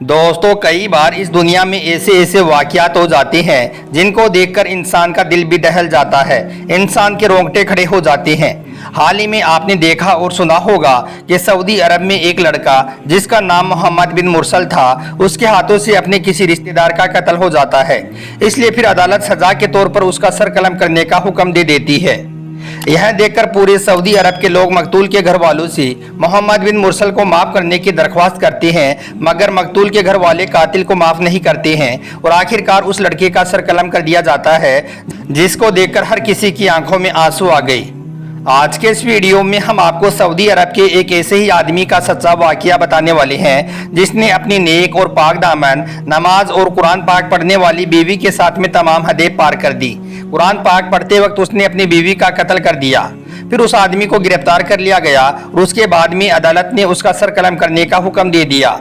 दोस्तों, कई बार इस दुनिया में ऐसे ऐसे वाक़यात हो जाते हैं जिनको देखकर इंसान का दिल भी दहल जाता है, इंसान के रोंगटे खड़े हो जाते हैं। हाल ही में आपने देखा और सुना होगा कि सऊदी अरब में एक लड़का जिसका नाम मोहम्मद बिन मुरसल था, उसके हाथों से अपने किसी रिश्तेदार का कत्ल हो जाता है। इसलिए फिर अदालत सजा के तौर पर उसका सर कलम करने का हुक्म दे देती है। यह देखकर पूरे सऊदी अरब के लोग मकतूल के घर वालों से मोहम्मद बिन मुरसल को माफ करने की दरख्वास्त करते हैं, मगर मकतूल के घर वाले कातिल को माफ नहीं करते हैं और आखिरकार उस लड़के का सर कलम कर दिया जाता है, जिसको देखकर हर किसी की आंखों में आंसू आ गए। आज के इस वीडियो में हम आपको सऊदी अरब के एक ऐसे ही आदमी का सच्चा वाकया बताने वाले हैं जिसने अपनी नेक और पाक दामन नमाज और कुरान पाक पढ़ने वाली बीवी के साथ में तमाम हदें पार कर दी। कुरान पाक पढ़ते वक्त उसने अपनी बीवी का कत्ल कर दिया। फिर उस आदमी को गिरफ्तार कर लिया गया और उसके बाद में अदालत ने उसका सर कलम करने का हुक्म दे दिया।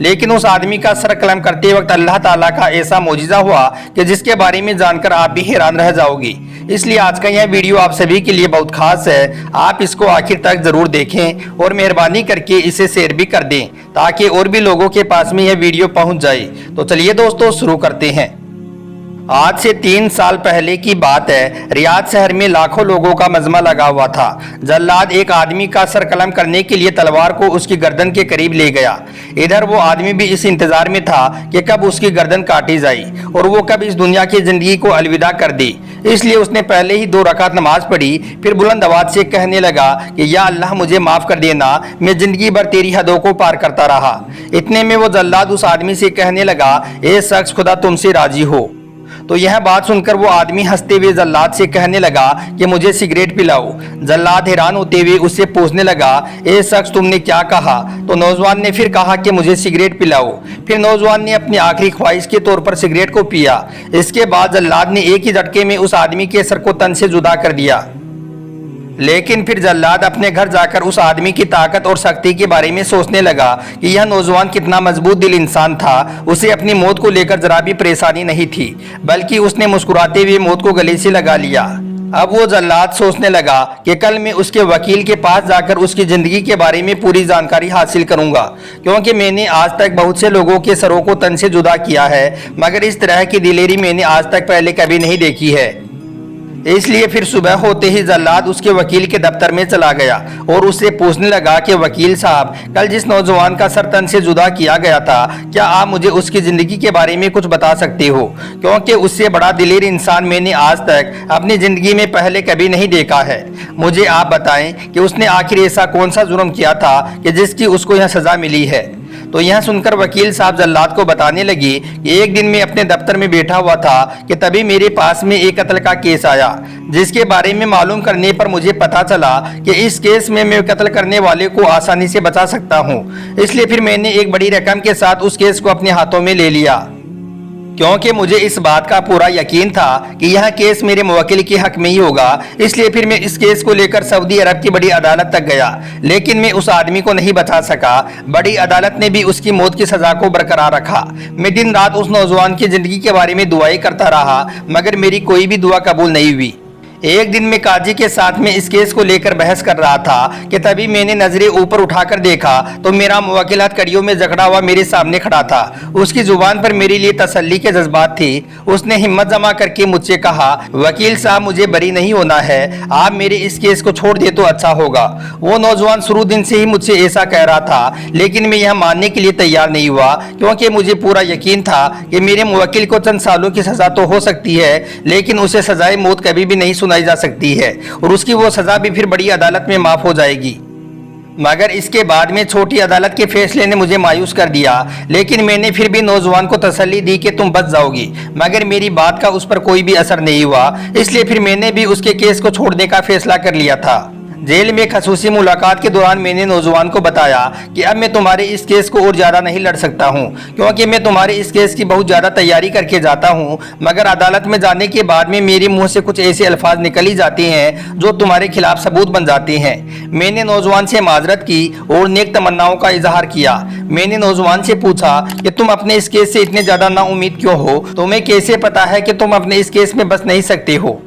लेकिन उस आदमी का सर कलम करते वक्त अल्लाह ताला का ऐसा मौजिज़ा हुआ कि जिसके बारे में जानकर आप भी हैरान रह जाओगी। इसलिए आज का यह वीडियो आप सभी के लिए बहुत खास है। आप इसको आखिर तक जरूर देखें और मेहरबानी करके इसे शेयर भी कर दें ताकि और भी लोगों के पास में यह वीडियो पहुंच जाए। तो चलिए दोस्तों, शुरू करते हैं। आज से 3 साल पहले की बात है। रियाद शहर में लाखों लोगों का मजमा लगा हुआ था। जल्लाद एक आदमी का सर कलम करने के लिए तलवार को उसकी गर्दन के करीब ले गया। इधर वो आदमी भी इस इंतजार में था कि कब उसकी गर्दन काटी जाए और वो कब इस दुनिया की जिंदगी को अलविदा कर दे। इसलिए उसने पहले ही 2 रकात नमाज पढ़ी, फिर बुलंद आवाज से कहने लगा कि या अल्लाह, मुझे माफ कर देना, मैं जिंदगी भर तेरी हदों को पार करता रहा। इतने में वो जल्लाद उस आदमी से कहने लगा, ए शख्स, खुदा तुमसे राजी हो। तो यह बात सुनकर वो आदमी हंसते हुए जल्लाद से कहने लगा कि मुझे सिगरेट पिलाओ। जल्लाद हैरान होते हुए उससे पूछने लगा, ए शख्स, तुमने क्या कहा? तो नौजवान ने फिर कहा कि मुझे सिगरेट पिलाओ। फिर नौजवान ने अपनी आखिरी ख्वाहिश के तौर पर सिगरेट को पिया। इसके बाद जल्लाद ने एक ही झटके में उस आदमी के सर को तन से जुदा कर दिया। लेकिन फिर जल्लाद अपने घर जाकर उस आदमी की ताकत और शक्ति के बारे में सोचने लगा कि यह नौजवान कितना मजबूत दिल इंसान था। उसे अपनी मौत को लेकर जरा भी परेशानी नहीं थी, बल्कि उसने मुस्कुराते हुए मौत को गले से लगा लिया। अब वो जल्लाद सोचने लगा कि कल मैं उसके वकील के पास जाकर उसकी जिंदगी के बारे में पूरी जानकारी हासिल करूंगा, क्योंकि मैंने आज तक बहुत से लोगों के सरों को तन से जुदा किया है, मगर इस तरह की दिलेरी मैंने आज तक पहले कभी नहीं देखी है। इसलिए फिर सुबह होते ही जल्लाद उसके वकील के दफ्तर में चला गया और उससे पूछने लगा कि वकील साहब, कल जिस नौजवान का सर तन से जुदा किया गया था, क्या आप मुझे उसकी जिंदगी के बारे में कुछ बता सकते हो? क्योंकि उससे बड़ा दिलेर इंसान मैंने आज तक अपनी जिंदगी में पहले कभी नहीं देखा है। मुझे आप बताएं कि उसने आखिर ऐसा कौन सा जुर्म किया था कि जिसकी उसको यह सजा मिली है। तो यह सुनकर वकील साहब जल्लाद को बताने लगे कि एक दिन मैं अपने दफ्तर में बैठा हुआ था कि तभी मेरे पास में एक कत्ल का केस आया, जिसके बारे में मालूम करने पर मुझे पता चला कि इस केस में मैं कत्ल करने वाले को आसानी से बचा सकता हूं। इसलिए फिर मैंने एक बड़ी रकम के साथ उस केस को अपने हाथों में ले लिया, क्योंकि मुझे इस बात का पूरा यकीन था कि यह केस मेरे मुवक्किल के हक में ही होगा। इसलिए फिर मैं इस केस को लेकर सऊदी अरब की बड़ी अदालत तक गया, लेकिन मैं उस आदमी को नहीं बचा सका। बड़ी अदालत ने भी उसकी मौत की सजा को बरकरार रखा। मैं दिन रात उस नौजवान की जिंदगी के बारे में दुआएं करता रहा, मगर मेरी कोई भी दुआ कबूल नहीं हुई। एक दिन मैं काजी के साथ में इस केस को लेकर बहस कर रहा था कि तभी मैंने नजरें ऊपर उठाकर देखा तो मेरा मुवक्किल हथकड़ियों में जकड़ा हुआ मेरे सामने खड़ा था। उसकी जुबान पर मेरे लिए तसल्ली के जज्बात थे। उसने हिम्मत जमा करके मुझसे कहा, वकील साहब, मुझे बरी नहीं होना है, आप मेरे इस केस को छोड़ दे तो अच्छा होगा। वो नौजवान शुरू दिन से ही मुझसे ऐसा कह रहा था, लेकिन मैं यह मानने के लिए तैयार नहीं हुआ, क्योंकि मुझे पूरा यकीन था कि मेरे मुवक्किल को चंद सालों की सजा तो हो सकती है, लेकिन उसे सजाए मौत कभी भी नहीं सुनाई जा सकती है और उसकी वो सजा भी फिर बड़ी अदालत में माफ हो जाएगी। मगर इसके बाद में छोटी अदालत के फैसले ने मुझे मायूस कर दिया। लेकिन मैंने फिर भी नौजवान को तसल्ली दी कि तुम बच जाओगी, मगर मेरी बात का उस पर कोई भी असर नहीं हुआ। इसलिए फिर मैंने भी उसके केस को छोड़ने का फैसला कर लिया था। जेल में खसूसी मुलाकात के दौरान मैंने नौजवान को बताया कि अब मैं तुम्हारे इस केस को और ज़्यादा नहीं लड़ सकता हूं, क्योंकि मैं तुम्हारे इस केस की बहुत ज़्यादा तैयारी करके जाता हूं, मगर अदालत में जाने के बाद में मेरे मुंह से कुछ ऐसे अल्फाज निकल ही जाते हैं जो तुम्हारे खिलाफ सबूत बन जाते हैं। मैंने नौजवान से माजरत की और नेक तमन्नाओं का इजहार किया। मैंने नौजवान से पूछा कि तुम अपने इस केस से इतने ज़्यादा नाउम्मीद क्यों हो? तुम्हें कैसे पता है कि तुम अपने इस केस में बच नहीं सकते हो?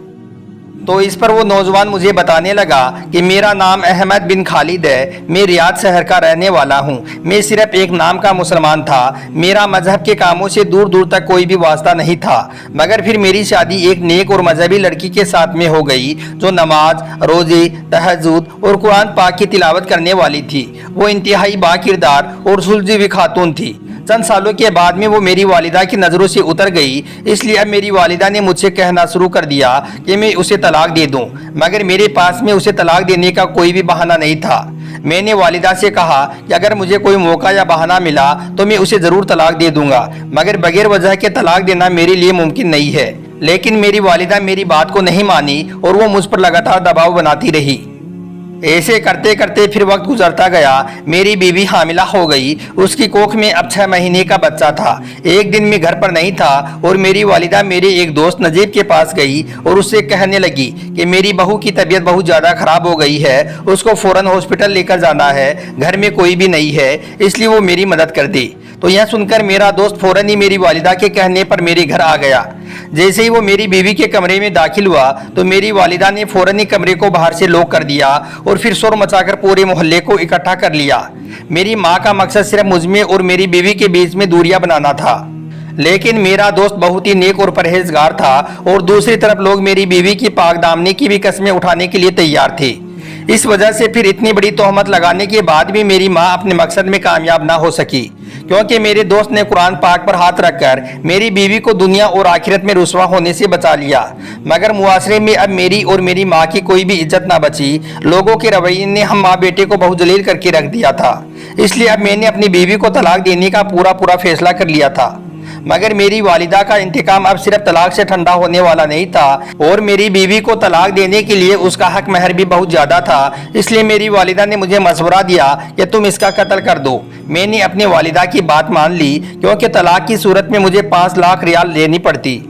तो इस पर वो नौजवान मुझे बताने लगा कि मेरा नाम अहमद बिन खालिद है, मैं रियाद शहर का रहने वाला हूँ, मैं सिर्फ एक नाम का मुसलमान था, मेरा मजहब के कामों से दूर दूर तक कोई भी वास्ता नहीं था। मगर फिर मेरी शादी एक नेक और मजहबी लड़की के साथ में हो गई जो नमाज, रोजे, तहज्जुद और कुरान पाक की तिलावत करने वाली थी। वो इंतहाई बाकिरदार और सुलझी खातून थी। चंद सालों के बाद में वो मेरी वालिदा की नज़रों से उतर गई, इसलिए अब मेरी वालिदा ने मुझसे कहना शुरू कर दिया कि मैं उसे तलाक दे दूं। मगर मेरे पास में उसे तलाक देने का कोई भी बहाना नहीं था। मैंने वालिदा से कहा कि अगर मुझे कोई मौका या बहाना मिला तो मैं उसे ज़रूर तलाक दे दूंगा, मगर बगैर वजह के तलाक देना मेरे लिए मुमकिन नहीं है। लेकिन मेरी वालिदा मेरी बात को नहीं मानी और वो मुझ पर लगातार दबाव बनाती रही। ऐसे करते करते फिर वक्त गुजरता गया। मेरी बीवी हामिला हो गई। उसकी कोख में अब 6 महीने का बच्चा था। एक दिन मैं घर पर नहीं था और मेरी वालिदा मेरे एक दोस्त नजीब के पास गई और उससे कहने लगी कि मेरी बहू की तबीयत बहुत ज़्यादा ख़राब हो गई है, उसको फ़ौरन हॉस्पिटल लेकर जाना है, घर में कोई भी नहीं है, इसलिए वो मेरी मदद कर दी। तो यह सुनकर मेरा दोस्त फ़ौरन ही मेरी वालिदा के कहने पर मेरे घर आ गया। जैसे ही वो मेरी बीवी के कमरे में दाखिल हुआ तो मेरी वालिदा ने फ़ौरन ही कमरे को बाहर से लॉक कर दिया और फिर शोर मचाकर पूरे मोहल्ले को इकट्ठा कर लिया। मेरी माँ का मकसद सिर्फ मुझमें और मेरी बीवी के बीच में दूरियां बनाना था। लेकिन मेरा दोस्त बहुत ही नेक और परहेजगार था और दूसरी तरफ लोग मेरी बीवी की पाक दामनी की भी कस्में उठाने के लिए तैयार थे। इस वजह से फिर इतनी बड़ी तोहमत लगाने के बाद भी मेरी माँ अपने मकसद में कामयाब ना हो सकी, क्योंकि मेरे दोस्त ने कुरान पाक पर हाथ रखकर मेरी बीवी को दुनिया और आखिरत में रुसवा होने से बचा लिया। मगर मुआशरे में अब मेरी और मेरी माँ की कोई भी इज्जत ना बची। लोगों के रवैये ने हम माँ बेटे को बहुत जलील करके रख दिया था। इसलिए अब मैंने अपनी बीवी को तलाक देने का पूरा फैसला कर लिया था। मगर मेरी वालिदा का इंतकाम अब सिर्फ तलाक से ठंडा होने वाला नहीं था और मेरी बीवी को तलाक देने के लिए उसका हक महर भी बहुत ज़्यादा था। इसलिए मेरी वालिदा ने मुझे मशवरा दिया कि तुम इसका कत्ल कर दो। मैंने अपनी वालिदा की बात मान ली, क्योंकि तलाक की सूरत में मुझे 5 लाख रियाल देनी पड़ती।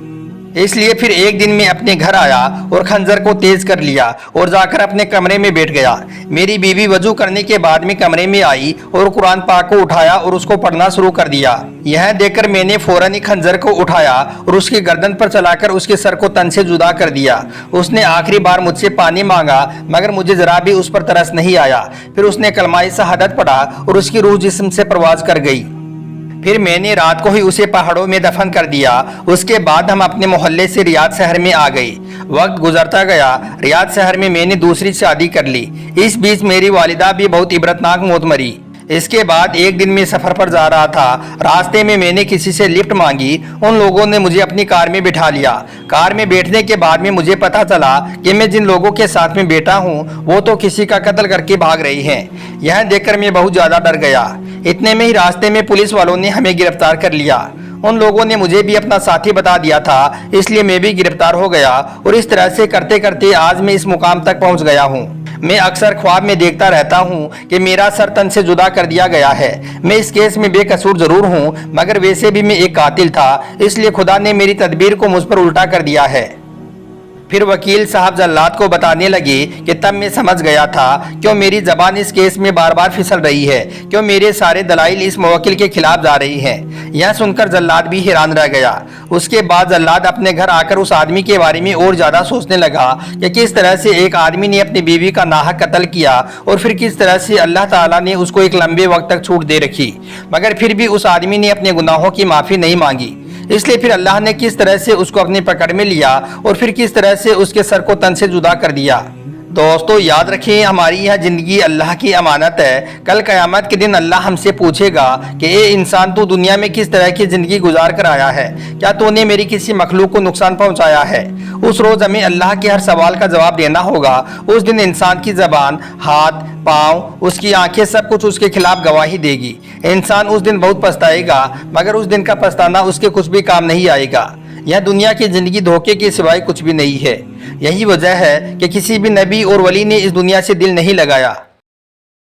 इसलिए फिर एक दिन मैं अपने घर आया और खंजर को तेज कर लिया और जाकर अपने कमरे में बैठ गया। मेरी बीवी वजू करने के बाद में कमरे में आई और कुरान पाक को उठाया और उसको पढ़ना शुरू कर दिया। यह देखकर मैंने फौरन ही खंजर को उठाया और उसकी गर्दन पर चलाकर उसके सर को तन से जुदा कर दिया। उसने आखिरी बार मुझसे पानी मांगा, मगर मुझे जरा भी उस पर तरस नहीं आया। फिर उसने कलमाए शहादत पढ़ा और उसकी रूह जिस्म से परवाज कर गई। फिर मैंने रात को ही उसे पहाड़ों में दफन कर दिया। उसके बाद हम अपने मोहल्ले से रियाद शहर में आ गए। वक्त गुजरता गया। रियाद शहर में मैंने दूसरी शादी कर ली। इस बीच मेरी वालिदा भी बहुत इबरतनाक मौत मरी। इसके बाद एक दिन मैं सफ़र पर जा रहा था। रास्ते में मैंने किसी से लिफ्ट मांगी। उन लोगों ने मुझे अपनी कार में बिठा लिया। कार में बैठने के बाद में मुझे पता चला कि मैं जिन लोगों के साथ में बैठा हूँ वो तो किसी का कत्ल करके भाग रही हैं। यह देखकर मैं बहुत ज़्यादा डर गया। इतने में ही रास्ते में पुलिस वालों ने हमें गिरफ्तार कर लिया। उन लोगों ने मुझे भी अपना साथी बता दिया था, इसलिए मैं भी गिरफ्तार हो गया और इस तरह से करते करते आज मैं इस मुकाम तक पहुंच गया हूं। मैं अक्सर ख्वाब में देखता रहता हूं कि मेरा सर तन से जुदा कर दिया गया है। मैं इस केस में बेकसूर जरूर हूं, मगर वैसे भी मैं एक कातिल था, इसलिए खुदा ने मेरी तदबीर को मुझ पर उल्टा कर दिया है। फिर वकील साहब जल्लाद को बताने लगे कि तब मैं समझ गया था क्यों मेरी जबान इस केस में बार बार फिसल रही है, क्यों मेरे सारे दलाइल इस मुवक्किल के खिलाफ जा रही हैं। यह सुनकर जल्लाद भी हैरान रह गया। उसके बाद जल्लाद अपने घर आकर उस आदमी के बारे में और ज़्यादा सोचने लगा कि किस तरह से एक आदमी ने अपनी बीवी का नाहक कत्ल किया और फिर किस तरह से अल्लाह ताला ने उसको एक लंबे वक्त तक छूट दे रखी, मगर फिर भी उस आदमी ने अपने गुनाहों की माफ़ी नहीं मांगी। इसलिए फिर अल्लाह ने किस तरह से उसको अपनी पकड़ में लिया और फिर किस तरह से उसके सर को तन से जुदा कर दिया। दोस्तों याद रखिए, हमारी यह ज़िंदगी अल्लाह की अमानत है। कल क़यामत के दिन अल्लाह हमसे पूछेगा कि ए इंसान, तू दुनिया में किस तरह की ज़िंदगी गुजार कर आया है, क्या तूने मेरी किसी मखलूक को नुकसान पहुंचाया है। उस रोज़ हमें अल्लाह के हर सवाल का जवाब देना होगा। उस दिन इंसान की ज़बान, हाथ, पाँव, उसकी आंखें, सब कुछ उसके खिलाफ गवाही देगी। इंसान उस दिन बहुत पछताएगा, मगर उस दिन का पछताना उसके कुछ भी काम नहीं आएगा। यह दुनिया की ज़िंदगी धोखे के सिवाय कुछ भी नहीं है। यही वजह है कि किसी भी नबी और वली ने इस दुनिया से दिल नहीं लगाया।